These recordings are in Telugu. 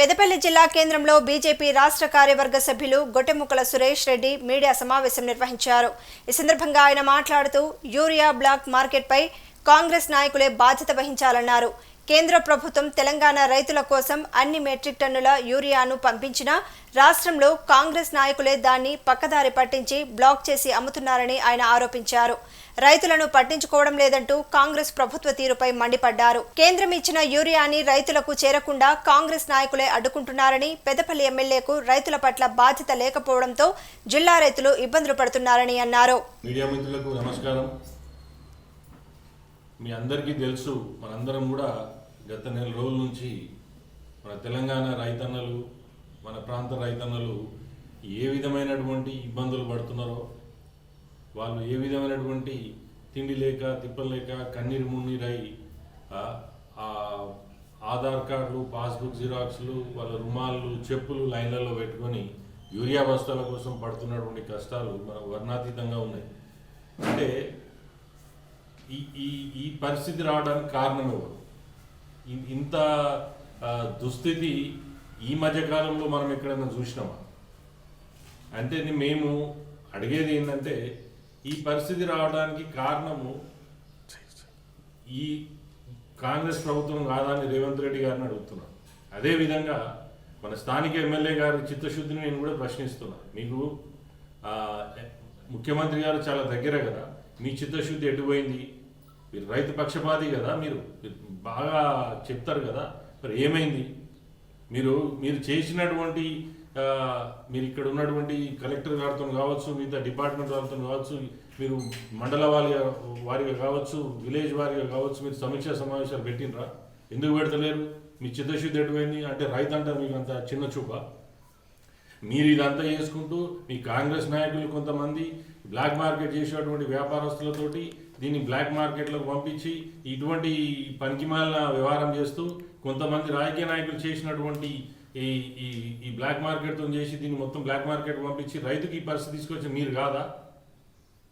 పెద్దపల్లి జిల్లా కేంద్రంలో బీజేపీ రాష్ట్ర కార్యవర్గ సభ్యులు గొట్టెముక్కల సురేష్ రెడ్డి మీడియా సమావేశం నిర్వహించారు. ఈ సందర్భంగా ఆయన మాట్లాడుతూ యూరియా బ్లాక్ మార్కెట్పై కాంగ్రెస్ నాయకులే బాధ్యత వహించాలన్నారు. కేంద్ర ప్రభుత్వం తెలంగాణ రైతుల కోసం అన్ని మెట్రిక్ టన్నుల యూరియాను పంపించినా రాష్ట్రంలో కాంగ్రెస్ నాయకులే దాన్ని పక్కదారి పట్టించి బ్లాక్ చేసి అమ్ముతున్నారని ఆయన ఆరోపించారు. రైతులను పట్టించుకోవడం లేదంటూ కాంగ్రెస్ ప్రభుత్వ తీరుపై మండిపడ్డారు. కేంద్రం ఇచ్చిన యూరియాని రైతులకు చేరకుండా కాంగ్రెస్ నాయకులే అడ్డుకుంటున్నారని, పెద్దపల్లి ఎమ్మెల్యేకు రైతుల పట్ల బాధ్యత లేకపోవడంతో జిల్లా రైతులు ఇబ్బందులు పడుతున్నారని అన్నారు. మీడియా మిత్రులకు నమస్కారం. మీ అందరికీ తెలుసు, మనందరం కూడా గత నెల రోజుల నుంచి మన తెలంగాణ రైతన్నలు, మన ప్రాంత రైతన్నలు ఏ విధమైనటువంటి ఇబ్బందులు పడుతున్నారో, వాళ్ళు ఏ విధమైనటువంటి తిండి లేక తిప్పలేక కన్నీరు మున్నీరై ఆధార్ కార్డులు, పాస్బుక్ జిరాక్స్లు, వాళ్ళ రుమాళ్ళు, చెప్పులు లైన్లలో పెట్టుకొని యూరియా బస్తాల కోసం పడుతున్నటువంటి కష్టాలు మనకు వర్ణాతీతంగా ఉన్నాయి. అంటే ఈ పరిస్థితి రావడానికి కారణం ఎవరు? ఇంత దుస్థితి ఈ మధ్యకాలంలో మనం ఎక్కడైనా చూసినామా? అంటే మేము అడిగేది ఏంటంటే, ఈ పరిస్థితి రావడానికి కారణము ఈ కాంగ్రెస్ ప్రభుత్వం కాదని రేవంత్ రెడ్డి గారిని అడుగుతున్నాను. అదేవిధంగా మన స్థానిక ఎమ్మెల్యే గారి చిత్తశుద్ధిని నేను కూడా ప్రశ్నిస్తున్నాను. మీకు ముఖ్యమంత్రి గారు చాలా దగ్గర కదా, మీ చిత్తశుద్ధి ఎటుపోయింది? మీరు రైతు పక్షపాతి కదా, మీరు బాగా చెప్తారు కదా, మరి ఏమైంది? మీరు చేసినటువంటి మీరు ఇక్కడ ఉన్నటువంటి కలెక్టర్ గారితో కావచ్చు, మిగతా డిపార్ట్మెంట్ వారితో కావచ్చు, మీరు మండల వారిగా కావచ్చు, విలేజ్ వారిగా కావచ్చు, మీరు సమీక్షా సమావేశాలు పెట్టినరా? ఎందుకు పెడతలేరు? మీ చిత్తశుద్ధి ఎటుపోయింది? అంటే రైతు అంటే మీకు అంత చిన్న చూపా? మీరు ఇదంతా చేసుకుంటూ మీ కాంగ్రెస్ నాయకులు కొంతమంది బ్లాక్ మార్కెట్ చేసేటువంటి వ్యాపారస్తులతోటి దీన్ని బ్లాక్ మార్కెట్లోకి పంపించి ఇటువంటి పనికిమాలిన వ్యవహారం చేస్తూ, కొంతమంది రాజకీయ నాయకులు చేసినటువంటి ఈ బ్లాక్ మార్కెట్తో చేసి దీన్ని మొత్తం బ్లాక్ మార్కెట్ పంపించి రైతుకి ఈ పరిస్థితి తీసుకొచ్చి మీరు కాదా?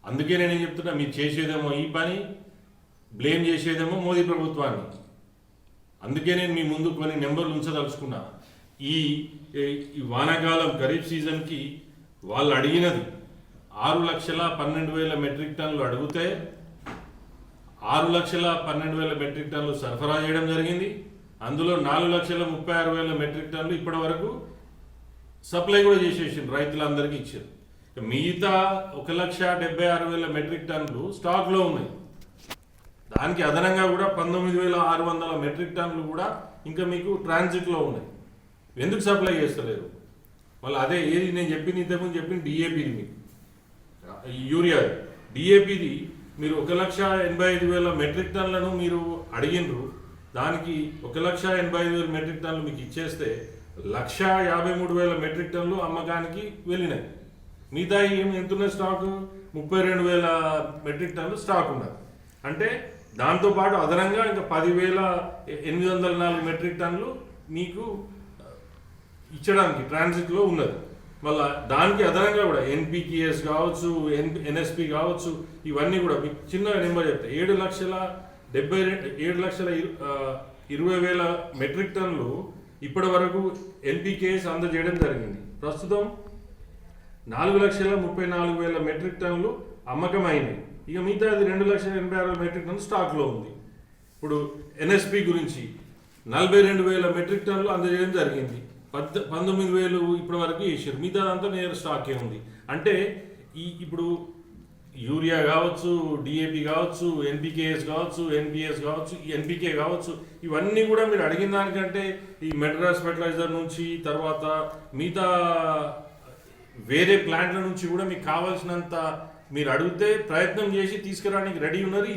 అందుకే నేనేం చెప్తున్నా, మీరు చేసేదేమో ఈ పని, బ్లేమ్ చేసేదేమో మోదీ ప్రభుత్వాన్ని. అందుకే నేను మీ ముందు కొన్ని నెంబర్లు ఉంచదలుచుకున్నా. ఈ వానాకాలం ఖరీఫ్ సీజన్కి వాళ్ళు అడిగినది 6,12,000 మెట్రిక్ టన్నులు అడిగితే 6,12,000 మెట్రిక్ టన్నులు సరఫరా చేయడం జరిగింది. అందులో 4,36,000 మెట్రిక్ టన్నులు ఇప్పటి వరకు సప్లై కూడా చేసేసింది, రైతులందరికీ ఇచ్చారు. మిగతా 1,76,000 మెట్రిక్ టన్నులు స్టాక్లో ఉన్నాయి. దానికి అదనంగా కూడా 19,600 మెట్రిక్ టన్నులు కూడా ఇంకా మీకు ట్రాన్సిట్లో ఉన్నాయి. ఎందుకు సప్లై చేస్తలేరు? మళ్ళీ అదే ఏది నేను చెప్పింది ఇంతకుముందు చెప్పింది డిఏపిది, మీకు యూరియా డిఏపిది మీరు 1,85,000 మెట్రిక్ టన్నులను మీరు అడిగినరు. దానికి 1,85,000 మెట్రిక్ టన్నులు మీకు ఇచ్చేస్తే 1,53,000 మెట్రిక్ టన్నులు అమ్మకానికి వెళ్ళినాయి. మిగతా ఎంతున్నాయి స్టాకు? 32,000 మెట్రిక్ టన్నులు స్టాక్ ఉన్నది. అంటే దాంతోపాటు అదనంగా ఇంకా 10,804 మెట్రిక్ టన్నులు మీకు ఇచ్చడానికి ట్రాన్సిట్లో ఉన్నది. మళ్ళీ దానికి అదనంగా కూడా ఎన్పికేఎస్ కావచ్చు, ఎన్ఎస్పి కావచ్చు, ఇవన్నీ కూడా మీకు చిన్న నెంబర్ చెప్తే 7,20,000 మెట్రిక్ టన్నులు ఇప్పటి వరకు ఎన్పికేఎస్ అందజేయడం జరిగింది. ప్రస్తుతం 4,34,000 మెట్రిక్ టన్నులు అమ్మకం అయినాయి. ఇక మిగతాది 2,86,000 మెట్రిక్ టన్నులు స్టాక్లో ఉంది. ఇప్పుడు ఎన్ఎస్పి గురించి 42,000 మెట్రిక్ టన్నులు అందజేయడం జరిగింది. 19,000 ఇప్పటి వరకు వేసారు. మిగతాదంతా నేరు స్టాకే ఉంది. అంటే ఇప్పుడు యూరియా కావచ్చు, డిఏపి కావచ్చు, ఎన్పికేఎస్ కావచ్చు, ఎన్పిఎస్ కావచ్చు, ఎన్పికే కావచ్చు, ఇవన్నీ కూడా మీరు అడిగిన దానికంటే ఈ మెడ్రాస్ ఫెర్టిలైజర్ నుంచి తర్వాత మిగతా వేరే ప్లాంట్ల నుంచి కూడా మీకు కావాల్సినంత మీరు అడిగితే ప్రయత్నం చేసి తీసుకురావడానికి రెడీ ఉన్నారు.